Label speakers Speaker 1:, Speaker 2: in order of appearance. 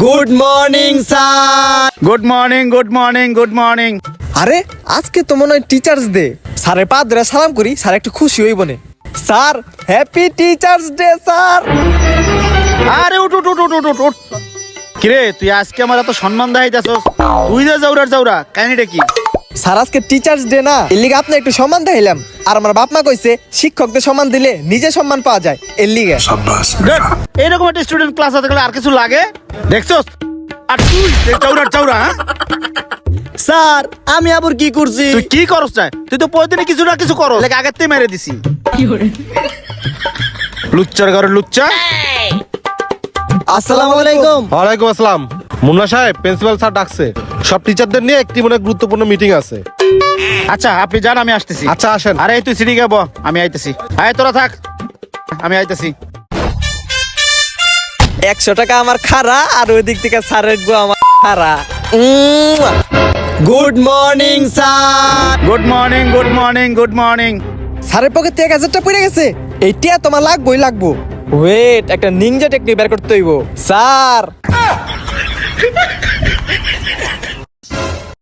Speaker 1: Good morning sir.
Speaker 2: Good morning good morning good morning.
Speaker 1: আরে আজকে তো মনে হয় টিচার্স ডে। স্যারের পা ধরে সালাম করি, স্যার একটু খুশি হইব না। Sir happy teachers day sir.
Speaker 2: আরে উঠ উঠ উঠ উঠ উঠ উঠ। কিরে তুই আজকে আমার এত সম্মান দেখাইতেছস? তুই যে জাউরার জাউরা, কাহিনীটা কি?
Speaker 1: স্যার আজকে টিচার্স ডে না, এর লিগে আপনি একটু সম্মান দেখাইলাম। আর আমার বাপ মা কইছে শিক্ষকদের সম্মান দিলে নিজে সম্মান পাওয়া যায়, এর লিগে।
Speaker 2: দেখ, এইরকম একটা স্টুডেন্ট ক্লাস আছে আর কিছু লাগে দেখছস? আর তুই যে জাউরার জাউরা, হ্যাঁ?
Speaker 1: স্যার আমি আবার কি করছি?
Speaker 2: তুই কি করছ না? তুই তো প্রতিদিন কিছু না কিছু করো, লাগে আগের থেকে মেরে দিছি। লুচ্চার ঘরে লুচ্চা।
Speaker 1: আসসালামু আলাইকুম।
Speaker 3: ওয়ালাইকুম আসসালাম। মুন্না সাহেব, প্রিন্সিপাল স্যার ডাকছে। সব টিচারদের নিয়ে একটি মনে গুরুত্বপূর্ণ মিটিং আছে।
Speaker 2: আচ্ছা আপনি যান, আমি আসতেছি।
Speaker 3: আচ্ছা আসেন।
Speaker 2: আরে তুই সিঁড়ি গাবো, আমি আইতেছি। আয় তোরা থাক, আমি আইতেছি।
Speaker 1: 100 টাকা আমার খারা, আর ওই দিক থেকে স্যারের গো আমার খারা। Good morning sir.
Speaker 2: Good morning good morning good morning.
Speaker 1: স্যারের পকেট থেকে 1000টা পড়ে গেছে। এইটা তোমার লাগবোই লাগবো। ওয়েট, একটা নিনজা টেকনিক বের করতে হইব। স্যার